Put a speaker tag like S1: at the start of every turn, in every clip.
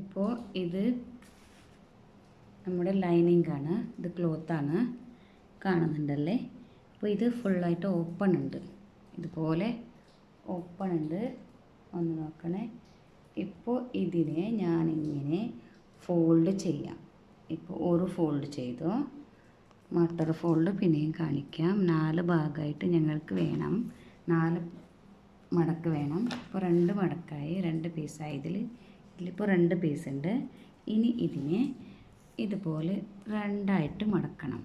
S1: ഇപ്പോൾ ഇത് നമ്മുടെ ലൈനിങ് ആണ്, ഇത് ക്ലോത്താണ്, കാണുന്നുണ്ടല്ലേ. അപ്പോൾ ഇത് ഫുള്ളായിട്ട് ഓപ്പൺ ഉണ്ട്, ഇതുപോലെ ഓപ്പൺ ഉണ്ട്. ഒന്ന് നോക്കണേ. ഇപ്പോൾ ഇതിനെ ഞാനിങ്ങനെ ഫോൾഡ് ചെയ്യാം. ഇപ്പോൾ ഒരു ഫോൾഡ് ചെയ്തു, മറ്റൊരു ഫോൾഡ് പിന്നെയും കാണിക്കാം. 4 ഭാഗമായിട്ട് ഞങ്ങൾക്ക് വേണം, 4 മടക്ക് വേണം. ഇപ്പോൾ 2 മടക്കായി, 2 പീസായി. ഇതിലിപ്പോൾ 2 പീസ് ഉണ്ട്. ഇനി ഇതിനെ ഇതുപോലെ 2ആയിട്ട് മടക്കണം.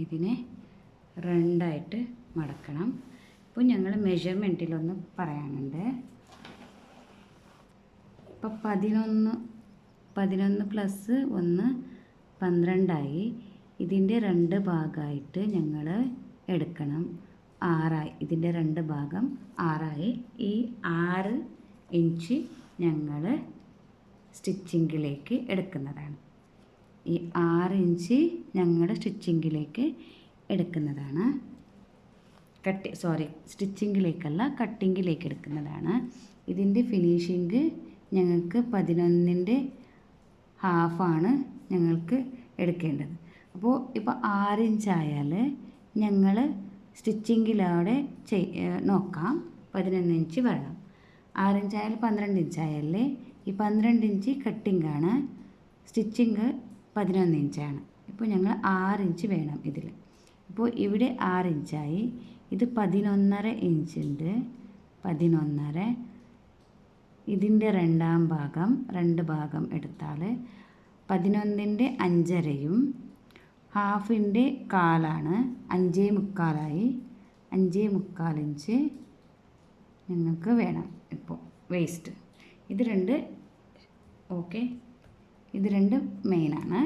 S1: ഇതിനെ 2ആയിട്ട് മടക്കണം. ഇപ്പോൾ ഞങ്ങൾ മെഷർമെൻറ്റിലൊന്ന് പറയാനുണ്ട്. ഇപ്പോൾ 11 പ്ലസ് 1 12ആയി. ഇതിൻ്റെ 2 ഭാഗമായിട്ട് ഞങ്ങൾ എടുക്കണം. 6ആയി. ഇതിൻ്റെ 2 ഭാഗം 6ആയി. ഈ 6 ഇഞ്ച് ഞങ്ങൾ സ്റ്റിച്ചിങ്ങിലേക്ക് എടുക്കുന്നതാണ്. ഈ 6 ഇഞ്ച് ഞങ്ങൾ സ്റ്റിച്ചിങ്ങിലേക്ക് എടുക്കുന്നതാണ്. സ്റ്റിച്ചിങ്ങിലേക്കല്ല, കട്ടിങ്ങിലേക്ക് എടുക്കുന്നതാണ്. ഇതിൻ്റെ ഫിനിഷിങ് ഞങ്ങൾക്ക് 11ൻ്റെ ഹാഫാണ് ഞങ്ങൾക്ക് എടുക്കേണ്ടത്. അപ്പോൾ ഇപ്പോൾ 6 ഇഞ്ചായാൽ ഞങ്ങൾ സ്റ്റിച്ചിങ്ങിലൂടെ നോക്കാം 11 ഇഞ്ച് വരണം. 6 ഇഞ്ചായാൽ 12 ഇഞ്ചായാലേ. ഈ 12 ഇഞ്ച് കട്ടിങ്ങാണ്, സ്റ്റിച്ചിങ് 11 ഇഞ്ചാണ്. ഇപ്പോൾ ഞങ്ങൾ 6 ഇഞ്ച് വേണം ഇതിൽ. ഇപ്പോൾ ഇവിടെ 6 ഇഞ്ചായി. ഇത് 11.5 ഇഞ്ചുണ്ട്. 11.5. ഇതിൻ്റെ 2ആം ഭാഗം 2 ഭാഗം എടുത്താൽ 11ൻ്റെ 5.5യും ഹാഫിൻ്റെ കാലാണ്, 5.25ആയി. 5.25 ഇഞ്ച് ഞങ്ങൾക്ക് വേണം ഇപ്പോൾ വേസ്റ്റ്. ഇത് 2 ഓക്കെ, ഇത് 2 മെയിനാണ്.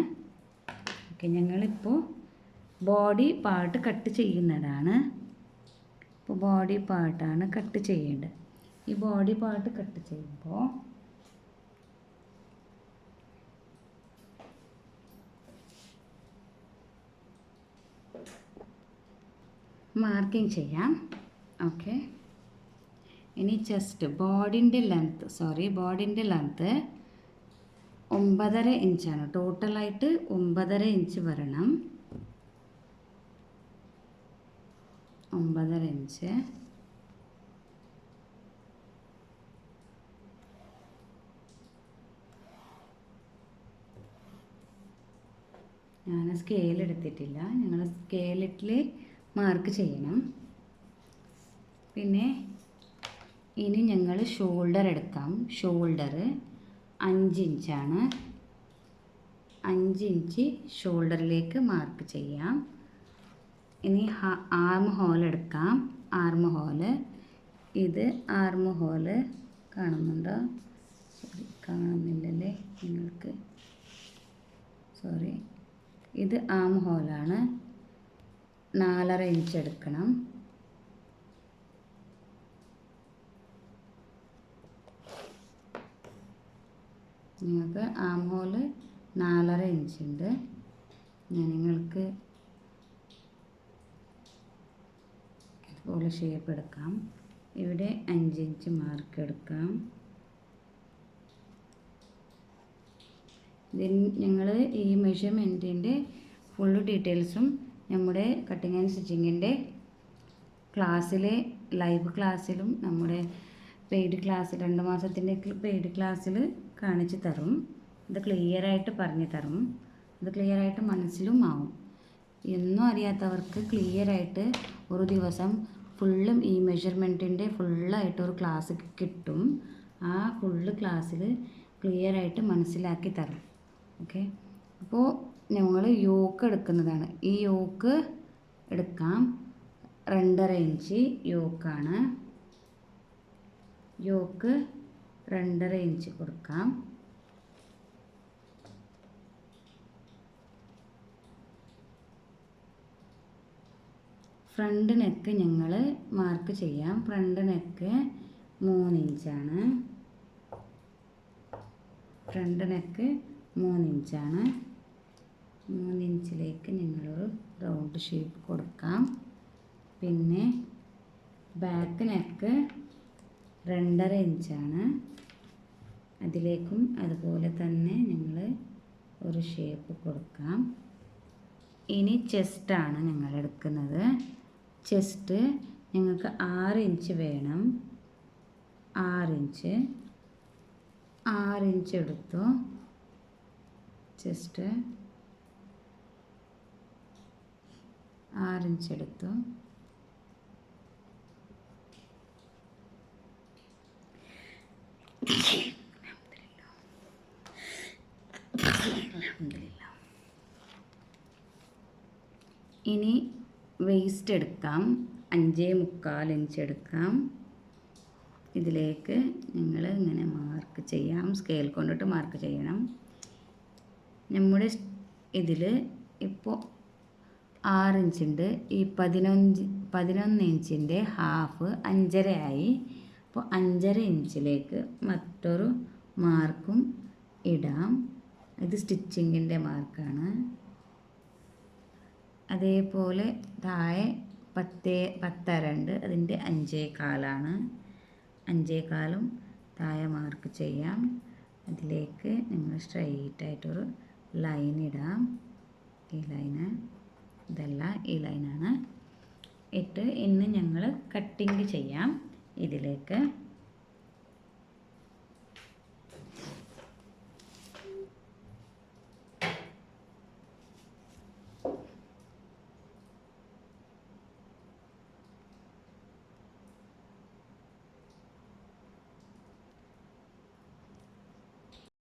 S1: ഓക്കെ, ഞങ്ങളിപ്പോൾ ബോഡി പാർട്ട് കട്ട് ചെയ്യുന്നതാണ്. ഇപ്പോൾ ബോഡി പാർട്ടാണ് കട്ട് ചെയ്യേണ്ടത്. ഈ ബോഡി പാർട്ട് കട്ട് ചെയ്യുമ്പോൾ മാർക്കിംഗ് ചെയ്യാം. ഓക്കെ, ഇനി ചെസ്റ്റ് ബോഡിൻ്റെ ലെങ്ത്ത് 9.5 ഇഞ്ചാണ്. ടോട്ടലായിട്ട് 9.5 ഇഞ്ച് വരണം. 9.5 ഇഞ്ച്. ഞാൻ സ്കെയിൽ എടുത്തിട്ടില്ല, ഞങ്ങൾ സ്കെയിലിൽ മാർക്ക് ചെയ്യണം. പിന്നെ ഇനി ഞങ്ങൾ ഷോൾഡർ എടുക്കാം. ഷോൾഡർ 5 ഇഞ്ചാണ്. 5 ഇഞ്ച് ഷോൾഡറിലേക്ക് മാർക്ക് ചെയ്യാം. ഇനി ആർം ഹോൾ എടുക്കാം. ആർം ഹോള്, ഇത് ആർം ഹോള് കാണുന്നുണ്ടോ? കാണുന്നില്ലല്ലേ നിങ്ങൾക്ക്? ഇത് ആം ഹോളാണ്. 4.5 ഇഞ്ച് എടുക്കണം. നിങ്ങൾക്ക് ആം ഹോള് 4.5 ഇഞ്ചുണ്ട്. ഞാൻ നിങ്ങൾക്ക് ഇതുപോലെ ഷേപ്പ് എടുക്കാം. ഇവിടെ 5 ഇഞ്ച് മാർക്ക് എടുക്കാം. ഞങ്ങൾ ഈ മെഷർമെൻറ്റിൻ്റെ ഫുള്ള് ഡീറ്റെയിൽസും നമ്മുടെ കട്ടിങ് ആൻഡ് സ്റ്റിച്ചിങ്ങിൻ്റെ ക്ലാസ്സിലെ ലൈവ് ക്ലാസ്സിലും നമ്മുടെ പെയ്ഡ് ക്ലാസ് 2 മാസത്തിൻ്റെ പെയ്ഡ് ക്ലാസ്സിൽ കാണിച്ചു തരും. ഇത് ക്ലിയറായിട്ട് പറഞ്ഞു തരും. ഇത് ക്ലിയറായിട്ട് മനസ്സിലും ആവും. ഒന്നും അറിയാത്തവർക്ക് ക്ലിയറായിട്ട് ഒരു ദിവസം ഫുള്ളും ഈ മെഷർമെൻറ്റിൻ്റെ ഫുള്ളായിട്ടൊരു ക്ലാസ് കിട്ടും. ആ ഫുള്ള് ക്ലാസ്സിൽ ക്ലിയറായിട്ട് മനസ്സിലാക്കി തരും. ഓക്കെ, അപ്പോൾ ഞങ്ങൾ യോക്ക് എടുക്കുന്നതാണ്. ഈ യോക്ക് എടുക്കാം. 2.5 ഇഞ്ച് യോക്കാണ്. യോക്ക് 2.5 ഇഞ്ച് കൊടുക്കാം. ഫ്രണ്ട് നെക്ക് ഞങ്ങൾ മാർക്ക് ചെയ്യാം. ഫ്രണ്ട് നെക്ക് 3 ഇഞ്ചാണ്. ഫ്രണ്ട് നെക്ക് 3 ഇഞ്ചാണ്. 3 ഇഞ്ചിലേക്ക് ഞങ്ങളൊരു റൗണ്ട് ഷേപ്പ് കൊടുക്കാം. പിന്നെ ബാക്ക് നെക്ക് 2.5 ഇഞ്ചാണ്. അതിലേക്കും അതുപോലെ തന്നെ ഞങ്ങൾ ഒരു ഷേപ്പ് കൊടുക്കാം. ഇനി ചെസ്റ്റാണ് ഞങ്ങൾ എടുക്കുന്നത്. ചെസ്റ്റ് ഞങ്ങൾക്ക് 6 ഇഞ്ച് വേണം. 6 ഇഞ്ച് എടുത്തു. ചെസ്റ്റ് 6 ഇഞ്ച് എടുത്തു. ഇനി വേസ്റ്റ് എടുക്കാം. 5.25 ഇഞ്ച് എടുക്കാം. ഇതിലേക്ക് ഞങ്ങൾ ഇങ്ങനെ മാർക്ക് ചെയ്യാം. സ്കെയിൽ കൊണ്ടിട്ട് മാർക്ക് ചെയ്യണം. നമ്മുടെ ഇതിൽ ഇപ്പോൾ 6 ഇഞ്ചുണ്ട്. ഈ 11 ഇഞ്ചിൻ്റെ ഹാഫ് 5.5 ആയി. അപ്പോൾ 5.5 ഇഞ്ചിലേക്ക് മറ്റൊരു മാർക്കും ഇടാം. ഇത് സ്റ്റിച്ചിങ്ങിൻ്റെ മാർക്കാണ്. അതേപോലെ താഴെ 10.5 ഉണ്ട്. അതിൻ്റെ 5.25 5.25 താഴെ മാർക്ക് ചെയ്യാം. അതിലേക്ക് നിങ്ങൾ സ്ട്രെയിറ്റ് ആയിട്ടൊരു ലൈൻ ഇടാം. ഈ ലൈന് ഇതല്ല, ഈ ലൈനാണ് ഇട്ട് ഇന്ന് ഞങ്ങൾ കട്ടിങ് ചെയ്യാം. ഇതിലേക്ക്